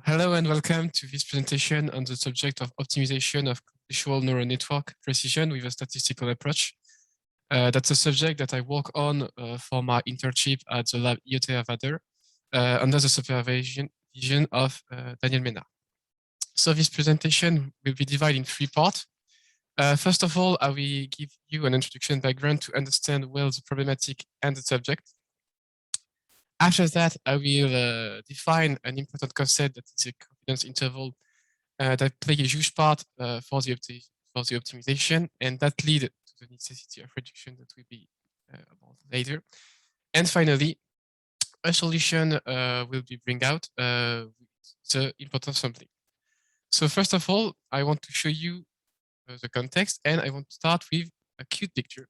Hello and welcome to this presentation on the subject of optimization of convolutional neural network precision with a statistical approach. That's a subject that I work on for my internship at the lab IETR Vaader under the supervision of Daniel Ménard. So this presentation will be divided in three parts. First of all, I will give you an introduction background to understand well the problematic and the subject. After that, I will define an important concept that is a confidence interval that play a huge part for the optimization, and that lead to the necessity of reduction that will be about later. And finally, a solution will be bring out the important sampling. So first of all, I want to show you the context, and I want to start with a cute picture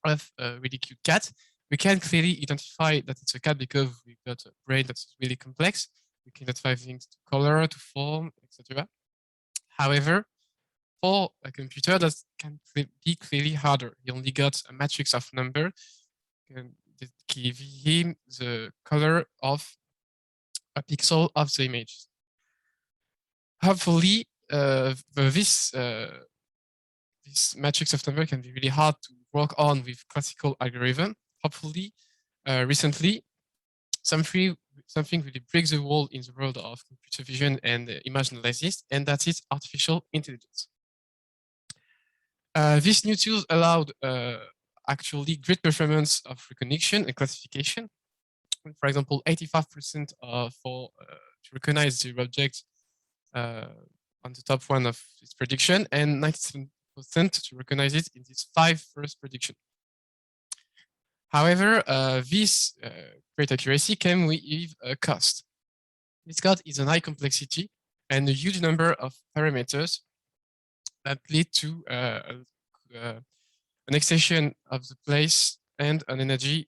of a really cute cat. We can clearly identify that it's a cat because we've got a brain that's really complex. We can identify things to color, to form, etc. However, for a computer, that can be clearly harder. He only got a matrix of number and give him the color of a pixel of the image. Hopefully, this matrix of number can be really hard to work on with classical algorithm. Hopefully, recently, something really breaks the wall in the world of computer vision and image analysis, and that is artificial intelligence. These new tools allowed actually great performance of recognition and classification. For example, 85% to recognize the object on the top one of its prediction, and 97% to recognize it in this first prediction. However, this great accuracy came with a cost. This cost is a high complexity and a huge number of parameters that lead to an extension of the place and an energy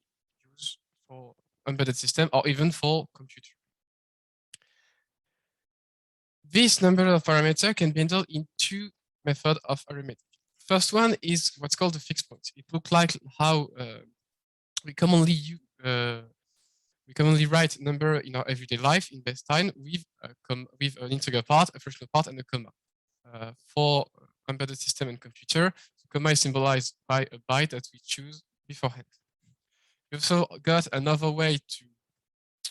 used for embedded system or even for computer. This number of parameters can be handled in two methods of arithmetic. First one is what's called the fixed point. It looks like how we commonly write number in our everyday life in base time with an integer part, a fractional part, and a comma. For embedded system and computer, the comma is symbolized by a byte that we choose beforehand. We also got another way to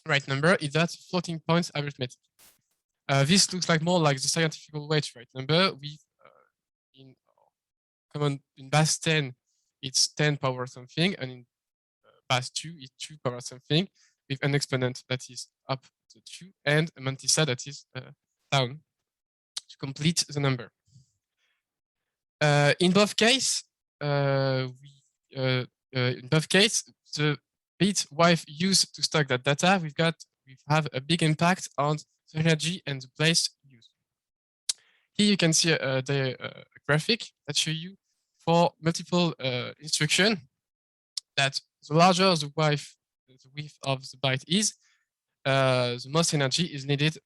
write number, is that floating points arithmetic. This looks like more like the scientific way to write number. With in base 10, it's 10 power something, and in base 2 is 2 power something, with an exponent that is up to 2 and a mantissa that is down to complete the number. In both cases, the bit we've used to stock that data, we have a big impact on the energy and the place used. Here you can see the graphic that shows you for multiple instructions that the larger the width of the byte is, the most energy is needed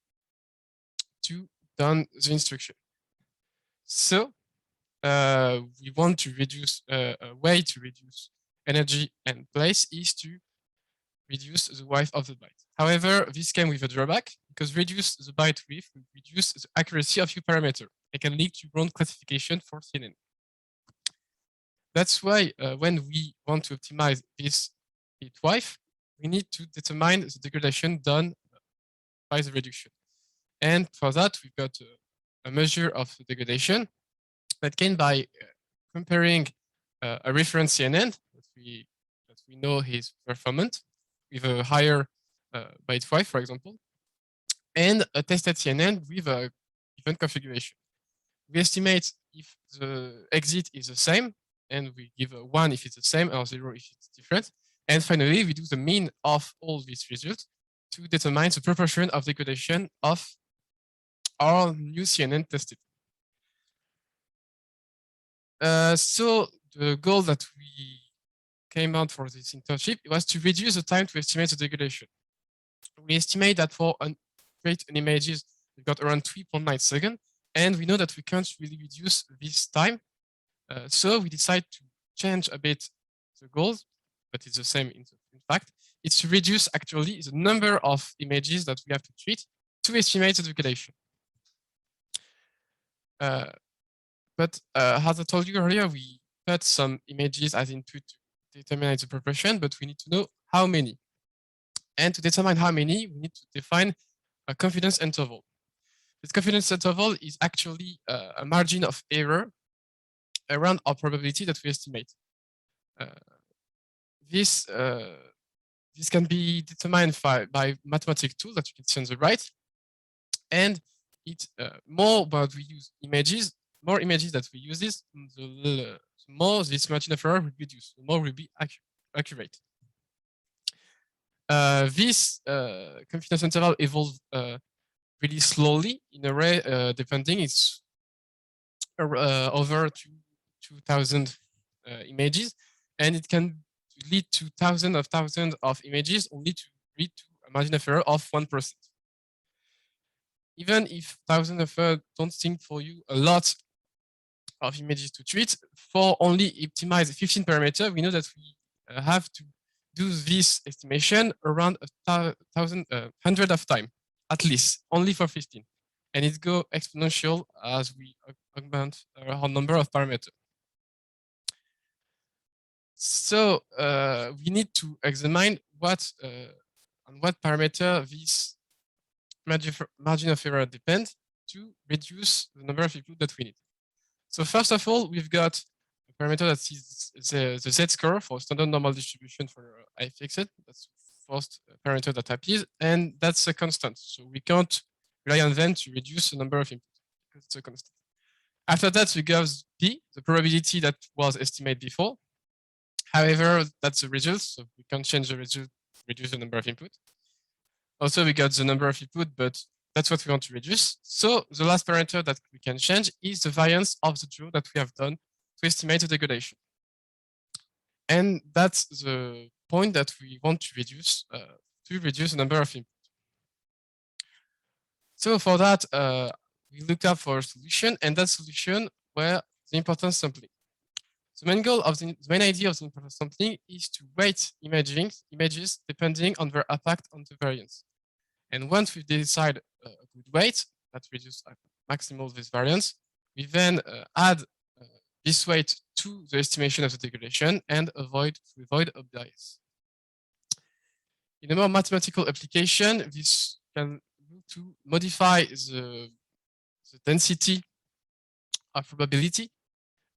to done the instruction. So we want to reduce a way to reduce energy and place is to reduce the width of the byte. However, this came with a drawback because reduce the byte width will reduce the accuracy of your parameter. It can lead to wrong classification for CNN. That's why when we want to optimize this bit width, we need to determine the degradation done by the reduction. And for that, we've got a measure of the degradation that came by comparing a reference CNN that we know is performant with a higher byte width, for example, and a tested CNN with a given configuration. We estimate if the exit is the same, and we give a 1 if it's the same, or 0 if it's different. And finally, we do the mean of all these results to determine the proportion of degradation of our new CNN tested. So the goal that we came out for this internship was to reduce the time to estimate the degradation. We estimate that for create an images, we've got around 3.9 seconds, and we know that we can't really reduce this time. So we decided to change a bit the goals, but it's the same in fact. It's to reduce actually the number of images that we have to treat to estimate the degradation. But as I told you earlier, we put some images as input to determine the proportion, but we need to know how many. And to determine how many, we need to define a confidence interval. This confidence interval is actually a margin of error around our probability that we estimate. This can be determined by mathematical tools that you can see on the right. And it more but we use images, more images that we use this, the more this margin of error will reduce, the more will be accurate. This confidence interval evolves really slowly in a way, depending it's over 2,000 images, and it can lead to thousands of images only to lead to a margin of error of 1%. Even if thousands of errors don't seem for you a lot of images to treat, for only optimize 15 parameters, we know that we have to do this estimation around 100 of time, at least, only for 15. And it goes exponential as we augment our number of parameters. So we need to examine on what parameter this margin of error depends to reduce the number of inputs that we need. So first of all, we've got a parameter that is the z-score for standard normal distribution for iFixit. That's the first parameter that appears, and that's a constant. So we can't rely on them to reduce the number of inputs because it's a constant. After that, we got p, the probability that was estimated before. However, that's the result, so we can't change the result to reduce the number of inputs. Also, we got the number of input, but that's what we want to reduce. So the last parameter that we can change is the variance of the draw that we have done to estimate the degradation. And that's the point that we want to reduce the number of inputs. So for that, we looked up for a solution, and that solution were the importance sampling. The main goal of the main idea of the importance sampling is to weight images depending on their impact on the variance. And once we decide a good weight that reduces maximal this variance, we then add this weight to the estimation of the degradation and avoid a bias. In a more mathematical application, this can move to modify the density of probability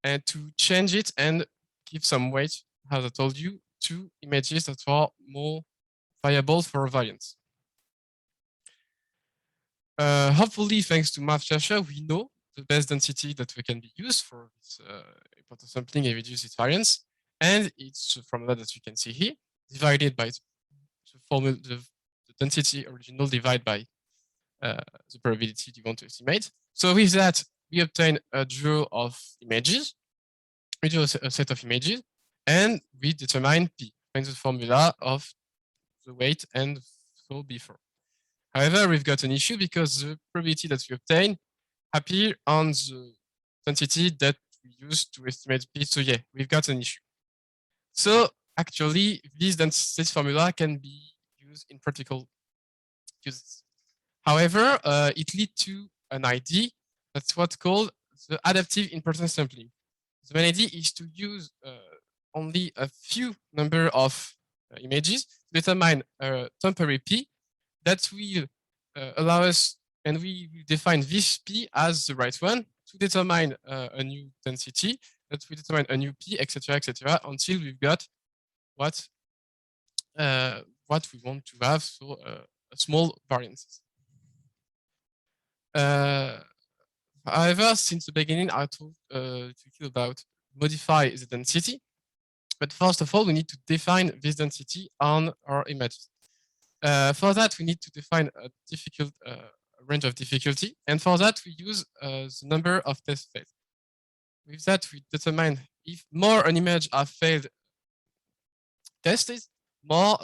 and to change it and give some weight, as I told you, to images that are more viable for variance. Hopefully, thanks to MathChaser, we know the best density that we can be used for this importance sampling and reduce its variance. And it's from that you can see here, divided by the formula, the density original divided by the probability you want to estimate. So with that, we obtain a draw of images, we draw a set of images, and we determine P, find the formula of the weight and so before. However, we've got an issue because the probability that we obtain appear on the density that we use to estimate P. So yeah, we've got an issue. So actually, this formula can be used in practical uses. However, it leads to an idea that's what's called the adaptive importance sampling. The main idea is to use only a few number of images to determine a temporary P that will allow us, and we will define this P as the right one to determine a new density, that we determine a new P, etc., until we've got what we want to have, so a small variances. However, since the beginning, I talked to you about modify the density. But first of all, we need to define this density on our images. For that, we need to define a range of difficulty. And for that, we use the number of test fails. With that, we determine if more an image are failed tests, more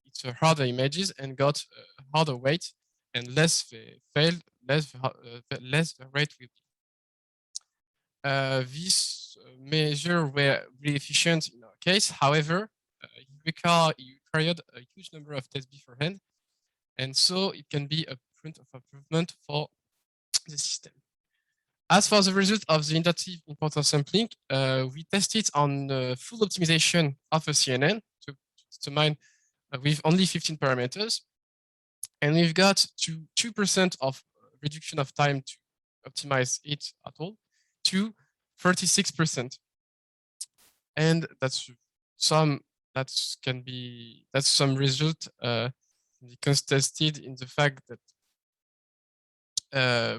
it's a harder images and got a harder weight, and less failed, less the rate will be. These measures were really efficient in our case. However, it required a huge number of tests beforehand, and so it can be a blueprint of improvement for the system. As for the result of the inductive importance sampling, we tested on full optimization of a CNN to determine with only 15 parameters. And we've got 2% of reduction of time to optimize it at all to 36%. And that's some result contested in the fact that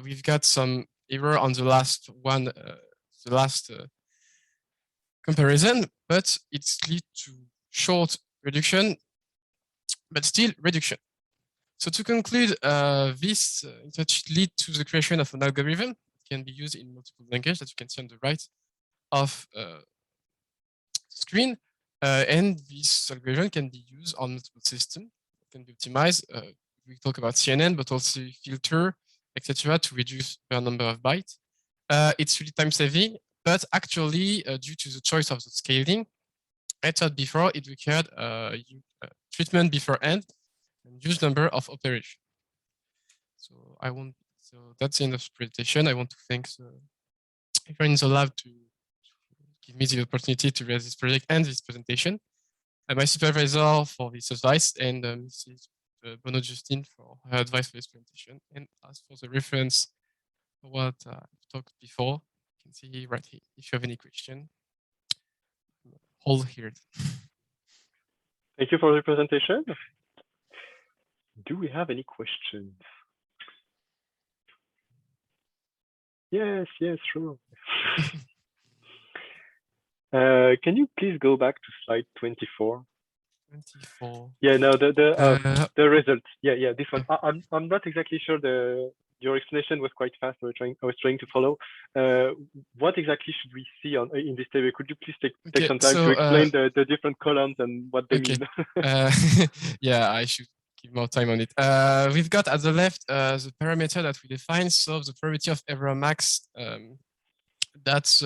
we've got some error on the last one, comparison, but it's lead to short reduction, but still reduction. So to conclude, this lead to the creation of an algorithm that can be used in multiple languages that you can see on the right of screen. And this algorithm can be used on multiple systems, can be optimized. We talk about CNN, but also filter, etc., to reduce the number of bytes. It's really time saving, but actually, due to the choice of the scaling, I thought before it required treatment before end and huge number of operations. So that's the end of the presentation. I want to thank everyone in the lab to give me the opportunity to realize this project and this presentation. And my supervisor for this advice, and Mrs. Bono Justine for her advice for this presentation. And as for the reference for what I've talked before, you can see right here. If you have any question, hold here. Thank you for the presentation. Do we have any questions? Yes, sure. Can you please go back to slide 24? 24. Yeah, no, the results. Yeah, this one. I'm not exactly sure. Your explanation was quite fast. I was trying to follow. What exactly should we see in this table? Could you please take some time to explain the different columns and what they mean? Yeah, I should give more time on it. We've got at the left the parameter that we define. So the probability of error max. That's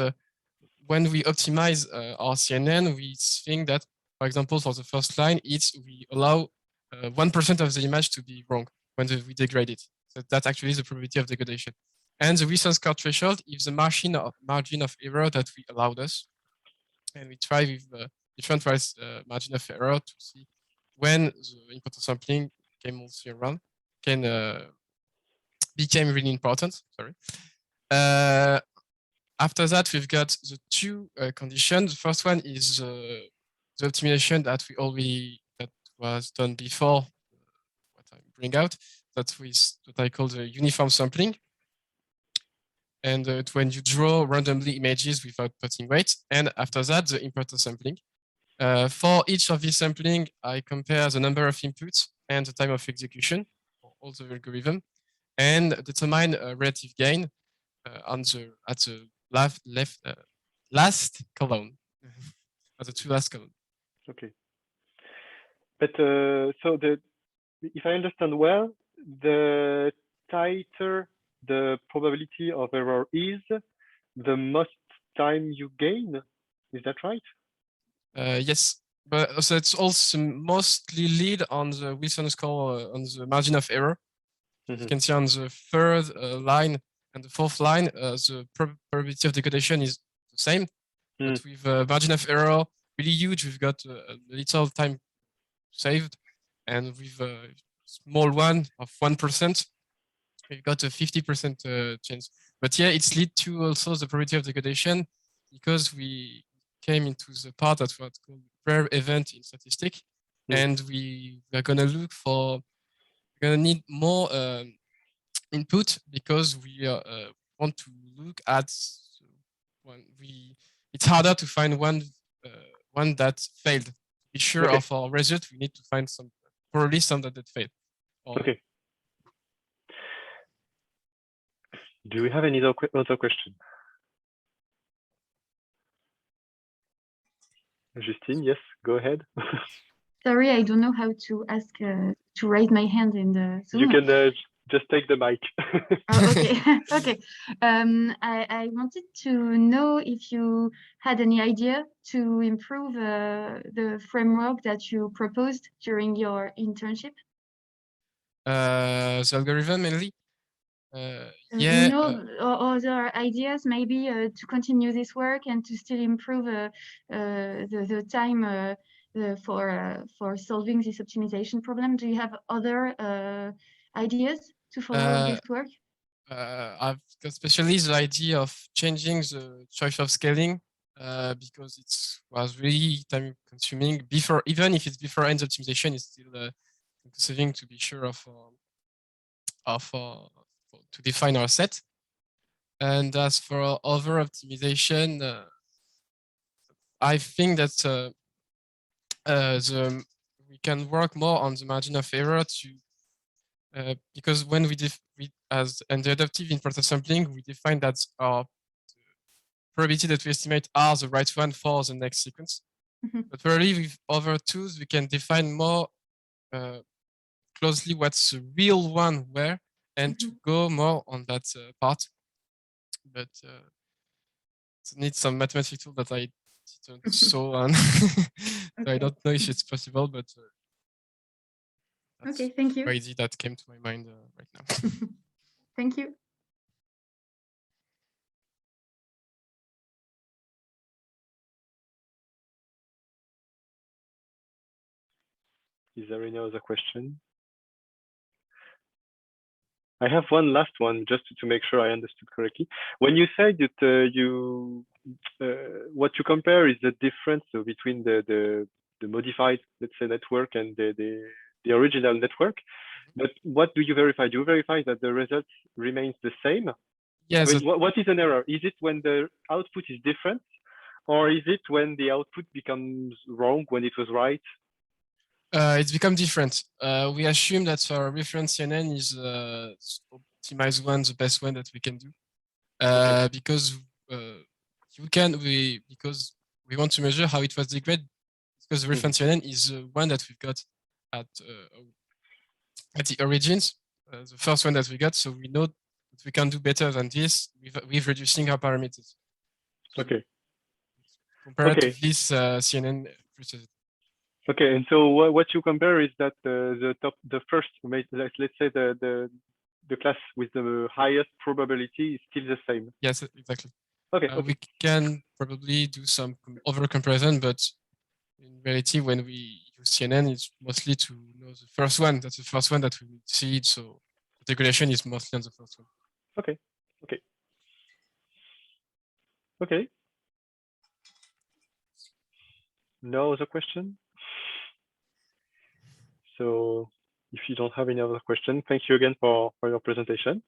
when we optimize our CNN, we think that, for example, for the first line, we allow 1% of the image to be wrong when we degrade it. So that's actually the probability of degradation. And the recent score threshold is the margin of error that we allowed us. And we try with different margin of error to see when the importance sampling came also around became really important. Sorry. After that, we've got the two conditions. The first one is the optimization that was done before. What I bring out, that was what I call the uniform sampling, and when you draw randomly images without putting weights. And after that, the importance sampling. For each of these sampling, I compare the number of inputs and the time of execution for all the algorithm, and determine a relative gain at the last column, at the two last column. Okay. But so if I understand well, the tighter the probability of error is, the most time you gain. Is that right? Yes, but so it's also mostly lead on the Wilson score on the margin of error. You can see on the third line and the fourth line, the probability of degradation is the same, but with a margin of error really huge, we've got a little time saved, and with a small one of 1%, we've got a 50% chance. But yeah, it's lead to also the probability of degradation, because we came into the part that's what's called rare event in statistics, and we are gonna need more input, because we want to look at it's harder to find one that failed. To be sure of our result, we need to find probably some that failed. Okay. Do we have any other question? Justine, yes, go ahead. Sorry, I don't know how to ask to raise my hand in the Zoom. You can just take the mic. Oh, okay. Okay. I wanted to know if you had any idea to improve the framework that you proposed during your internship. The algorithm mainly. You know, other ideas maybe to continue this work and to still improve the time for solving this optimization problem. Do you have other ideas to follow this work? I've got especially the idea of changing the choice of scaling because it was really time consuming before, even if it's before end optimization, it's still consuming to be sure of to define our set. And as for other optimization, I think that we can work more on the margin of error to because when we as the adaptive in process sampling, we define that our probability that we estimate are the right one for the next sequence. But probably with other tools, we can define more closely what's the real one where and to go more on that part. But it needs some mathematical tool that I didn't saw on. So I don't know if it's possible, but that's thank you. the idea that came to my mind right now. Thank you. Is there any other question? I have one last one just to make sure I understood correctly. When you say that what you compare is the difference between the modified, let's say, network and the original network, but what do you verify? Do you verify that the result remains the same? Yes. I mean, what is an error? Is it when the output is different, or is it when the output becomes wrong when it was right? It's become different. We assume that our reference CNN is optimized one, the best one that we can do, because because we want to measure how it was degraded, because the reference CNN is one that we've got at the origins, the first one that we got. So we know that we can do better than this with reducing our parameters. So compared to this CNN precision. Okay, and so what you compare is that the first, let's say the class with the highest probability is still the same. Yes, exactly. Okay. We can probably do some over comparison, but in reality, when we use CNN, it's mostly to know the first one. That's the first one that we will see. So the degradation is mostly on the first one. Okay. Okay. Okay. No other question? So if you don't have any other question, thank you again for your presentation.